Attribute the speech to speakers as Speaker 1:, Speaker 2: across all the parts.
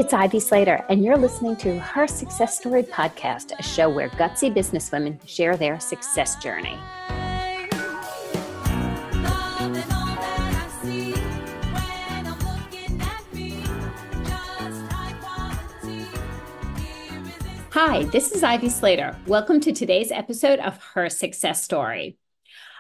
Speaker 1: it's Ivy Slater, and you're listening to Her Success Story podcast, a show where gutsy businesswomen share their success journey. Hi, this is Ivy Slater. Welcome to today's episode of Her Success Story.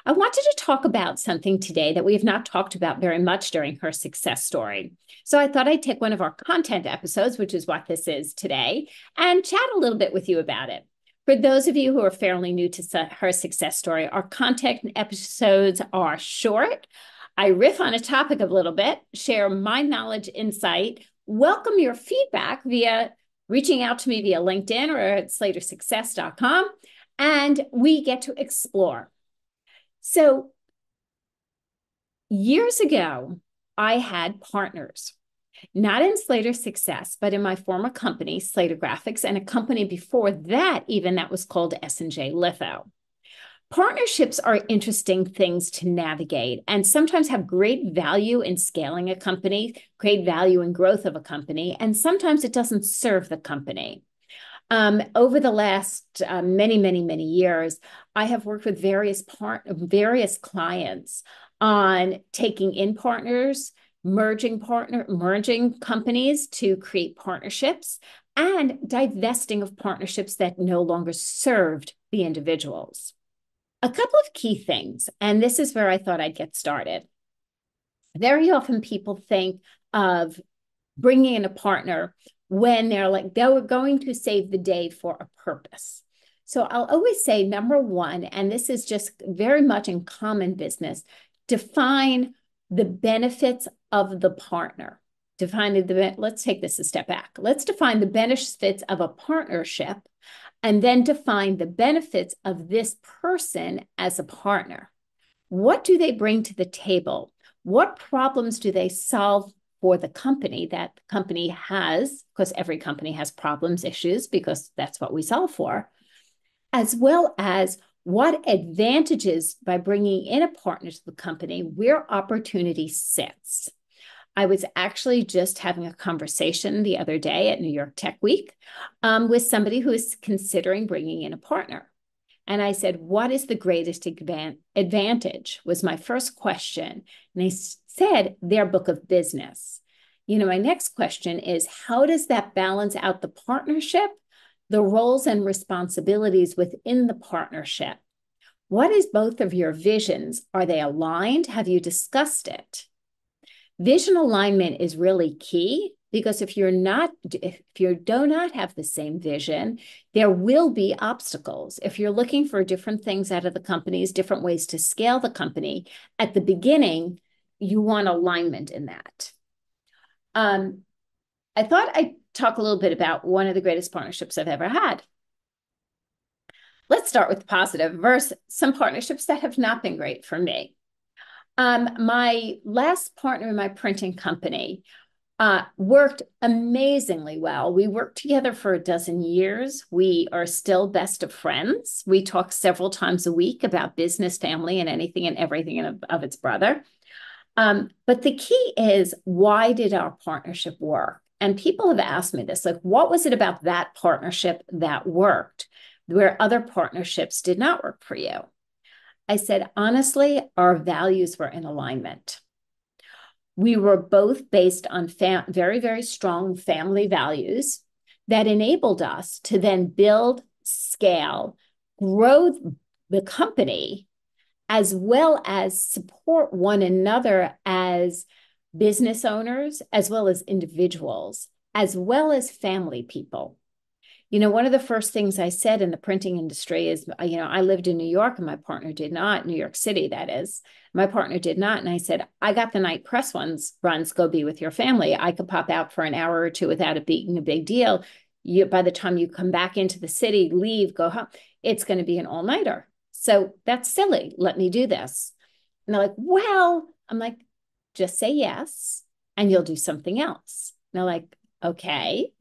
Speaker 1: I wanted to talk about something today that we have not talked about very much during Her Success Story. So I thought I'd take one of our content episodes, which is what this is today, and chat a little bit with you about it. For those of you who are fairly new to Her Success Story, our content episodes are short. I riff on a topic a little bit, share my knowledge, insight, welcome your feedback via reaching out to me via LinkedIn or at slatersuccess.com, and we get to explore. So years ago, I had partners, not in Slater Success, but in my former company, Slater Graphics, and a company before that, even that was called S&J Litho. Partnerships are interesting things to navigate and sometimes have great value in scaling a company, great value in growth of a company, and sometimes it doesn't serve the company. Over the last many years, I have worked with various clients on taking in partners, merging companies to create partnerships, and divesting of partnerships that no longer served the individuals. A couple of key things, and this is where I thought I'd get started. Very often people think of bringing in a partner when they're going to save the day for a purpose. So I'll always say, number one, and this is just very much in common business, define the benefits of the partner. Let's take this a step back. Let's define the benefits of a partnership and then define the benefits of this person as a partner. What do they bring to the table? What problems do they solve for the company that the company has, because every company has problems, issues, because that's what we solve for, as well as what advantages by bringing in a partner to the company, where opportunity sits. I was actually just having a conversation the other day at New York Tech Week with somebody who is considering bringing in a partner. And I said, what is the greatest advantage was my first question. And they said their book of business. My next question is, how does that balance out the partnership, the roles and responsibilities within the partnership? What is both of your visions? Are they aligned? Have you discussed it? Vision alignment is really key, because if you do not have the same vision, there will be obstacles. If you're looking for different things out of the companies, different ways to scale the company, at the beginning, you want alignment in that. I thought I'd talk a little bit about one of the greatest partnerships I've ever had. Let's start with the positive versus some partnerships that have not been great for me. My last partner in my printing company worked amazingly well. We worked together for 12 years. We are still best of friends. We talk several times a week about business, family, and anything and everything of its brother. But the key is, why did our partnership work? And people have asked me this, what was it about that partnership that worked, where other partnerships did not work for you? I said, honestly, our values were in alignment. We were both based on very strong family values that enabled us to then build, scale, grow the company, as well as support one another as business owners, as well as individuals, as well as family people. One of the first things I said in the printing industry is, I lived in New York and my partner did not, New York City, that is. My partner did not. And I said, I got the night press runs, go be with your family. I could pop out for an hour or two without it being a big deal. By the time you come back into the city, leave, go home, it's going to be an all-nighter. So that's silly. Let me do this. And they're like, well, I'm like, just say yes and you'll do something else. And they're like, okay.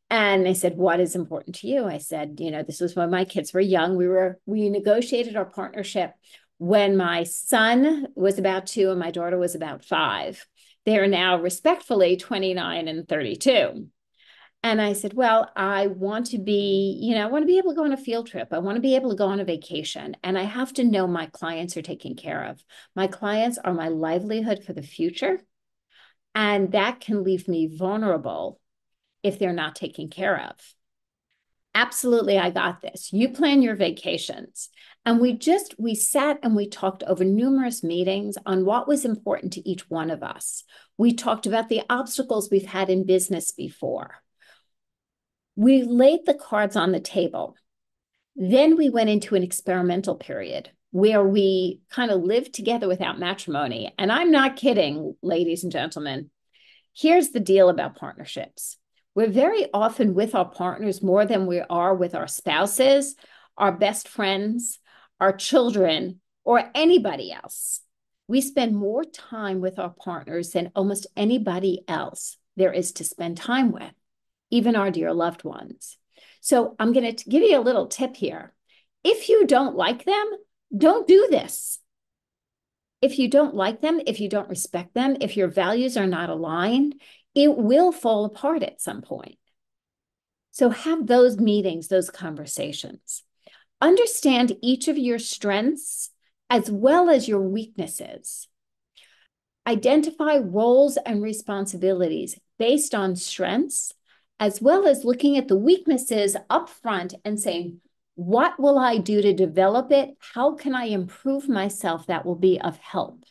Speaker 1: And they said, what is important to you? I said, this was when my kids were young. We negotiated our partnership when my son was about 2 and my daughter was about 5. They are now respectfully 29 and 32. And I said, well, I want to be, I want to be able to go on a field trip. I want to be able to go on a vacation. And I have to know my clients are taken care of. My clients are my livelihood for the future. And that can leave me vulnerable if they're not taken care of. Absolutely, I got this. You plan your vacations. And we sat and we talked over numerous meetings on what was important to each one of us. We talked about the obstacles we've had in business before. We laid the cards on the table. Then we went into an experimental period where we kind of lived together without matrimony. And I'm not kidding, ladies and gentlemen. Here's the deal about partnerships. We're very often with our partners more than we are with our spouses, our best friends, our children, or anybody else. We spend more time with our partners than almost anybody else there is to spend time with, even our dear loved ones. So I'm going to give you a little tip here. If you don't like them, don't do this. If you don't like them, if you don't respect them, if your values are not aligned, it will fall apart at some point. So have those meetings, those conversations. Understand each of your strengths as well as your weaknesses. Identify roles and responsibilities based on strengths, as well as looking at the weaknesses up front and saying, what will I do to develop it? How can I improve myself that will be of help?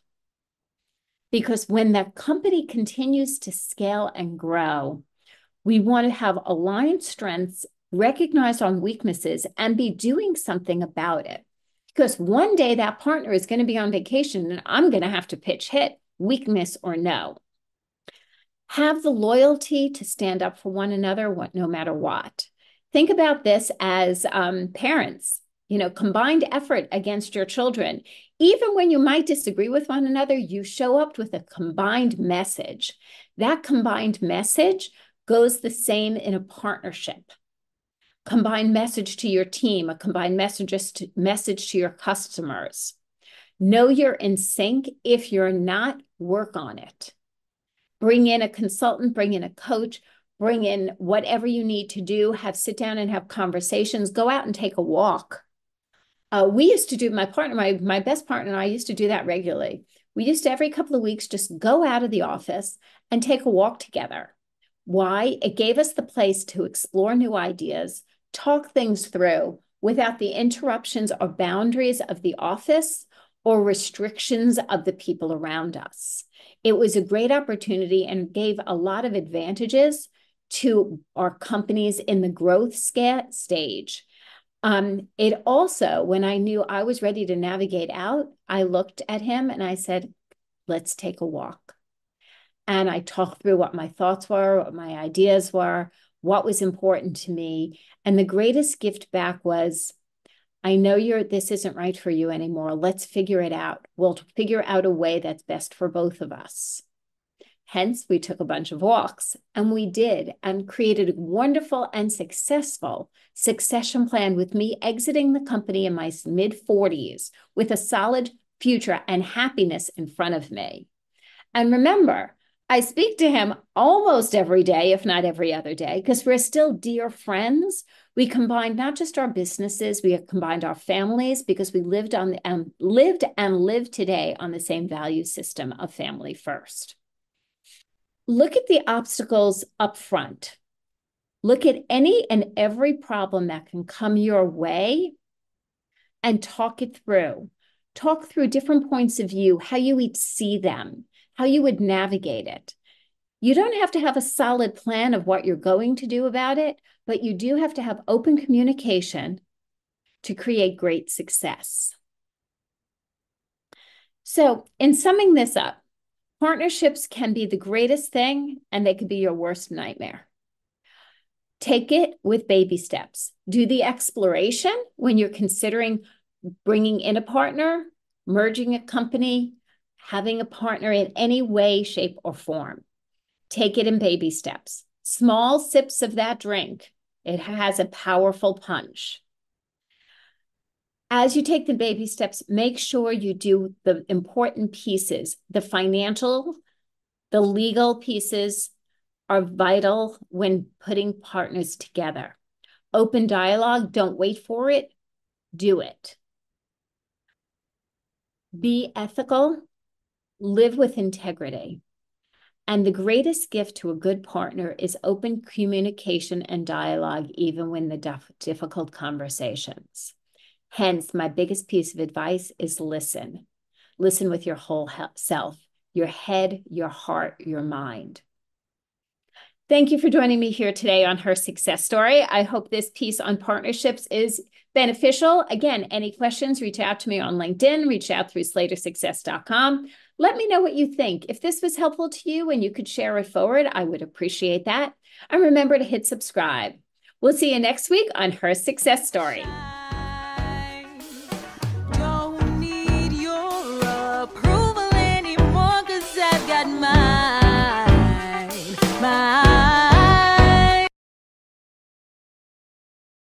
Speaker 1: Because when the company continues to scale and grow, we want to have aligned strengths, recognize on weaknesses, and be doing something about it. Because one day that partner is going to be on vacation and I'm going to have to pitch hit, weakness or no. Have the loyalty to stand up for one another, no matter what. Think about this as parents, combined effort against your children. Even when you might disagree with one another, you show up with a combined message. That combined message goes the same in a partnership. Combined message to your team, a combined message to your customers. Know you're in sync. If you're not, work on it. Bring in a consultant, bring in a coach, bring in whatever you need to do, sit down and have conversations, go out and take a walk. We used to do, my best partner and I used to do that regularly. We used to every couple of weeks just go out of the office and take a walk together. Why? It gave us the place to explore new ideas, talk things through without the interruptions or boundaries of the office or restrictions of the people around us. It was a great opportunity and gave a lot of advantages to our companies in the growth stage. It also, when I knew I was ready to navigate out, I looked at him and I said, let's take a walk. And I talked through what my thoughts were, what my ideas were, what was important to me. And the greatest gift back was, I know this isn't right for you anymore. Let's figure it out. We'll figure out a way that's best for both of us. Hence, we took a bunch of walks, and we did, and created a wonderful and successful succession plan with me exiting the company in my mid-40s with a solid future and happiness in front of me. And remember, I speak to him almost every day, if not every other day, because we're still dear friends. We combined not just our businesses, we have combined our families because we lived and live today on the same value system of family first. Look at the obstacles up front. Look at any and every problem that can come your way and talk it through. Talk through different points of view, how you would see them, how you would navigate it. You don't have to have a solid plan of what you're going to do about it, but you do have to have open communication to create great success. So, in summing this up, partnerships can be the greatest thing and they could be your worst nightmare. Take it with baby steps. Do the exploration when you're considering bringing in a partner, merging a company, having a partner in any way, shape, or form. Take it in baby steps. Small sips of that drink. It has a powerful punch. As you take the baby steps, make sure you do the important pieces, the financial, the legal pieces, are vital when putting partners together. Open dialogue, don't wait for it, do it. Be ethical, live with integrity. And the greatest gift to a good partner is open communication and dialogue, even when the difficult conversations. Hence, my biggest piece of advice is listen. Listen with your whole self, your head, your heart, your mind. Thank you for joining me here today on Her Success Story. I hope this piece on partnerships is beneficial. Again, any questions, reach out to me on LinkedIn, reach out through slatersuccess.com. Let me know what you think. If this was helpful to you and you could share it forward, I would appreciate that. And remember to hit subscribe. We'll see you next week on Her Success Story.